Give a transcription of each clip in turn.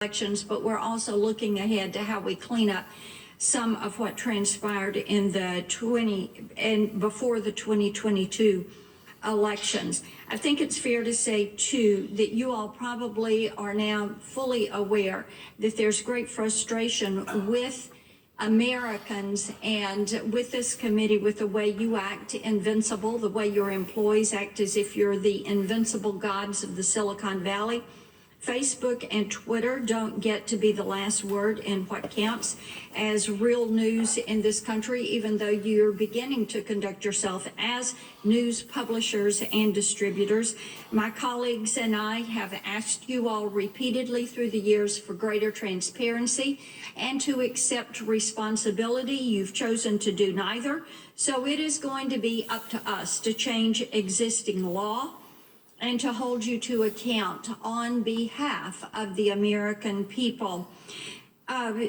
elections, but we're also looking ahead to how we clean up some of what transpired in the before the 2022 elections. I think it's fair to say too that you all probably are now fully aware that there's great frustration with Americans and with this committee, with the way you act invincible, the way your employees act as if you're the invincible gods of the Silicon Valley. Facebook and Twitter don't get to be the last word in what counts as real news in this country, even though you're beginning to conduct yourself as news publishers and distributors. My colleagues and I have asked you all repeatedly through the years for greater transparency and to accept responsibility. You've chosen to do neither. So it is going to be up to us to change existing law and to hold you to account on behalf of the American people.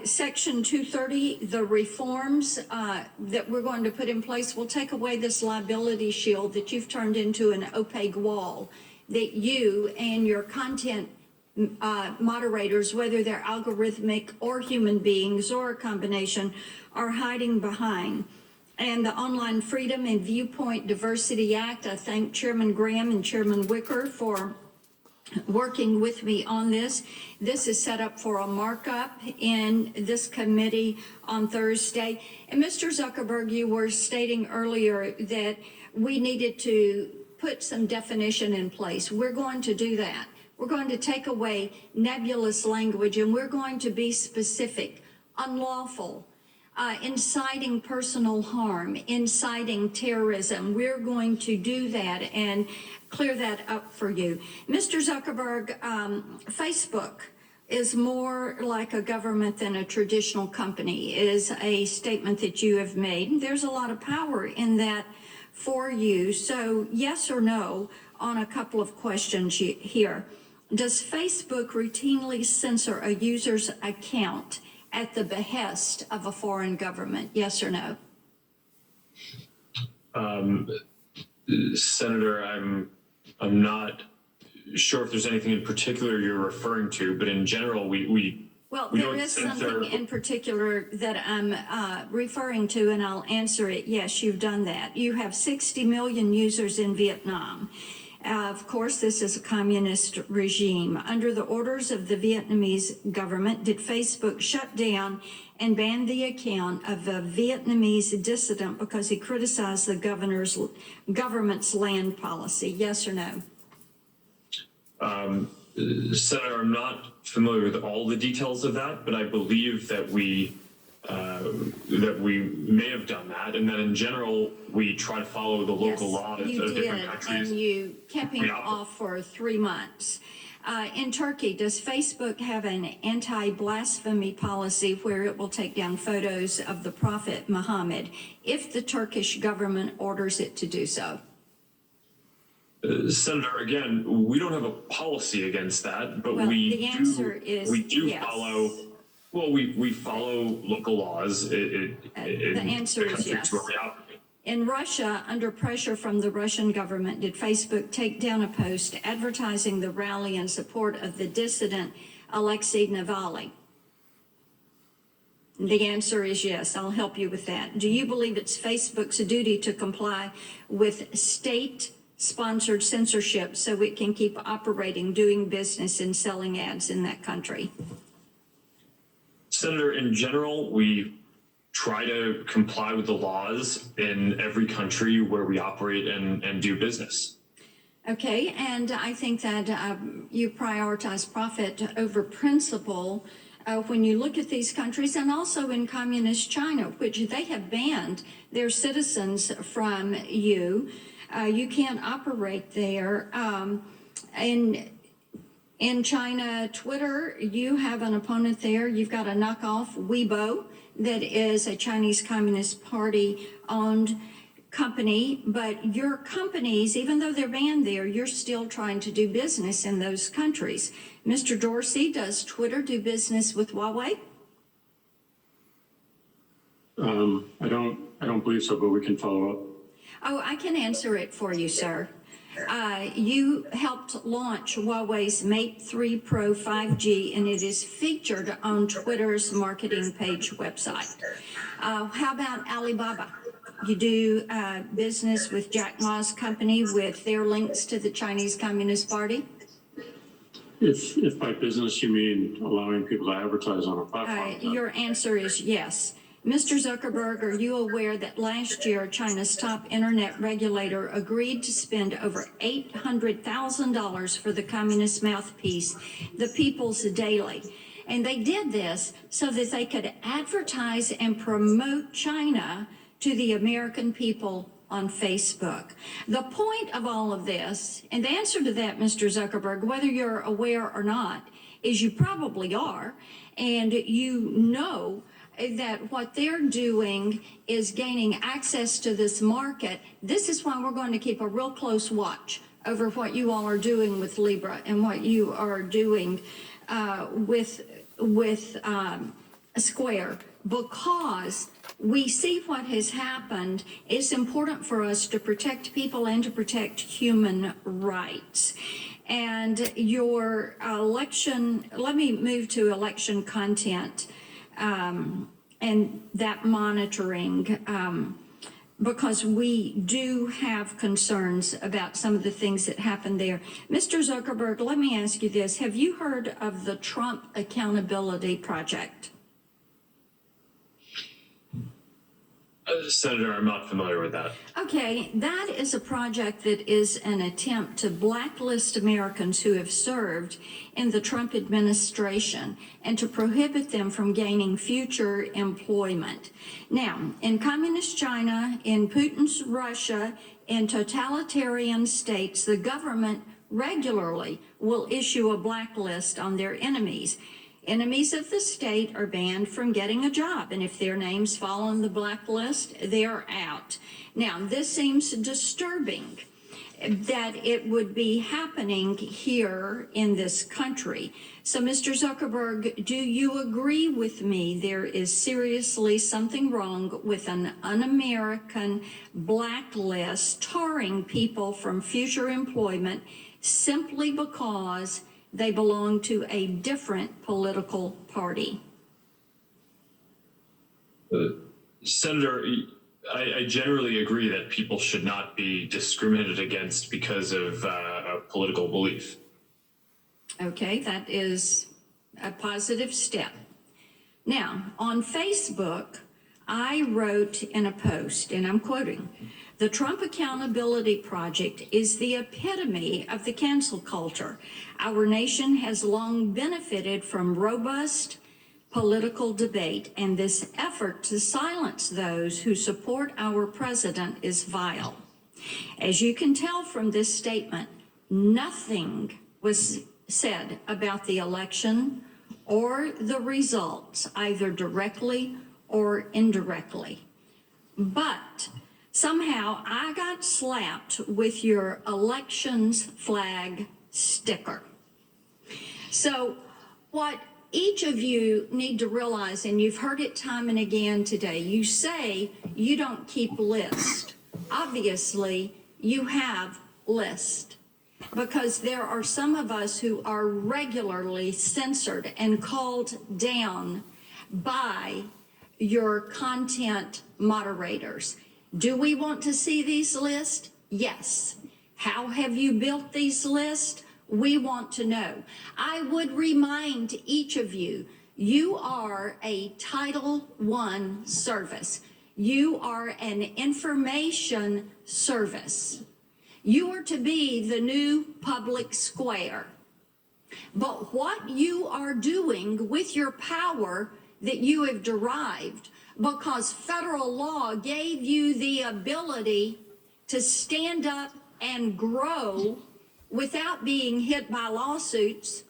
Section 230, the reforms that we're going to put in place will take away this liability shield that you've turned into an opaque wall that you and your content moderators, whether they're algorithmic or human beings or a combination, are hiding behind. And the Online Freedom and Viewpoint Diversity Act, I thank Chairman Graham and Chairman Wicker for working with me on this. This is set up for a markup in this committee on Thursday. And Mr. Zuckerberg, you were stating earlier that we needed to put some definition in place. We're going to do that. We're going to take away nebulous language and we're going to be specific, unlawful, inciting personal harm, inciting terrorism. We're going to do that and clear that up for you. Mr. Zuckerberg, Facebook is more like a government than a traditional company, is a statement that you have made. There's a lot of power in that for you. So yes or no on a couple of questions here. Does Facebook routinely censor a user's account at the behest of a foreign government? Yes or no? Senator, I'm not sure if there's anything in particular you're referring to, but in general, we there is something in particular that I'm referring to, and I'll answer it. Yes, you've done that. You have 60 million users in Vietnam. Of course, this is a communist regime. Under the orders of the Vietnamese government, did Facebook shut down and ban the account of a Vietnamese dissident because he criticized the government's land policy? Yes or no? Senator, I'm not familiar with all the details of that, but I believe that we may have done that, and that in general we try to follow the local law of different countries. And you kept him off for 3 months. In Turkey, does Facebook have an anti-blasphemy policy where it will take down photos of the Prophet Muhammad if the Turkish government orders it to do so? Senator, again, we don't have a policy against that, but the answer is yes. Follow. Well, we follow local laws. The answer is yes. In Russia, under pressure from the Russian government, did Facebook take down a post advertising the rally in support of the dissident Alexei Navalny? The answer is yes. I'll help you with that. Do you believe it's Facebook's duty to comply with state-sponsored censorship so it can keep operating, doing business, and selling ads in that country? Senator, in general, we try to comply with the laws in every country where we operate and do business. Okay, and I think that you prioritize profit over principle when you look at these countries, and also in communist China, which they have banned their citizens from you. You can't operate there. In China, Twitter, you have an opponent there. You've got a knockoff, Weibo, that is a Chinese Communist Party-owned company. But your companies, even though they're banned there, you're still trying to do business in those countries. Mr. Dorsey, does Twitter do business with Huawei? I don't believe so, but we can follow up. Oh, I can answer it for you, sir. You helped launch Huawei's Mate 3 Pro 5G, and it is featured on Twitter's marketing page website. How about Alibaba? You do business with Jack Ma's company with their links to the Chinese Communist Party? If by business you mean allowing people to advertise on a platform. Your answer is yes. Mr. Zuckerberg, are you aware that last year China's top internet regulator agreed to spend over $800,000 for the communist mouthpiece, the People's Daily? And they did this so that they could advertise and promote China to the American people on Facebook. The point of all of this, and the answer to that, Mr. Zuckerberg, whether you're aware or not, is you probably are, and you know that what they're doing is gaining access to this market. This is why we're going to keep a real close watch over what you all are doing with Libra and what you are doing with Square, because we see what has happened. It's important for us to protect people and to protect human rights. And your election, let me move to election content and that monitoring, because we do have concerns about some of the things that happened there. Mr. Zuckerberg, let me ask you this. Have you heard of the Trump Accountability Project? Senator, I'm not familiar with that. Okay, that is a project that is an attempt to blacklist Americans who have served in the Trump administration and to prohibit them from gaining future employment. Now, in communist China, in Putin's Russia, in totalitarian states, the government regularly will issue a blacklist on their enemies. Enemies of the state are banned from getting a job, and if their names fall on the blacklist, they are out. Now, this seems disturbing that it would be happening here in this country. So, Mr. Zuckerberg, do you agree with me there is seriously something wrong with an un-American blacklist tarring people from future employment simply because they belong to a different political party? Senator, I generally agree that people should not be discriminated against because of a political belief. Okay, that is a positive step. Now, on Facebook, I wrote in a post, and I'm quoting, "The Trump Accountability Project is the epitome of the cancel culture. Our nation has long benefited from robust political debate, and this effort to silence those who support our president is vile." As you can tell from this statement, nothing was said about the election or the results, either directly or indirectly. But somehow I got slapped with your elections flag sticker. So what each of you need to realize, and you've heard it time and again today, you say you don't keep list. Obviously, you have list, because there are some of us who are regularly censored and called down by your content moderators. Do we want to see these lists? Yes. How have you built these lists? We want to know. I would remind each of you, you are a Title I service. You are an information service. You are to be the new public square. But what you are doing with your power that you have derived, because federal law gave you the ability to stand up and grow without being hit by lawsuits,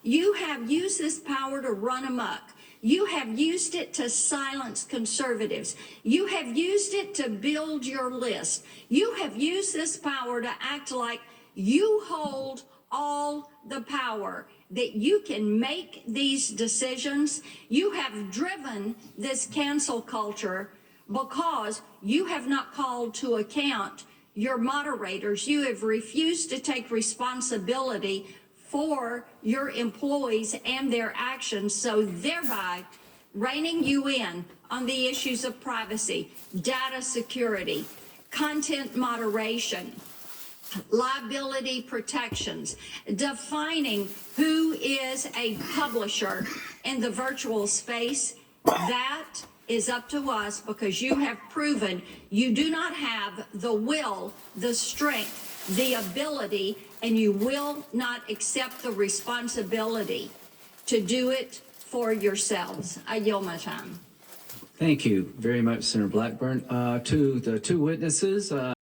you have used this power to run amok. You have used it to silence conservatives. You have used it to build your list. You have used this power to act like you hold all the power, that you can make these decisions. You have driven this cancel culture because you have not called to account your moderators, you have refused to take responsibility for your employees and their actions, so thereby reining you in on the issues of privacy, data security, content moderation, liability protections, defining who is a publisher in the virtual space. That is up to us, because you have proven you do not have the will, the strength, the ability, and you will not accept the responsibility to do it for yourselves. I yield my time. Thank you very much, Senator Blackburn. To the two witnesses,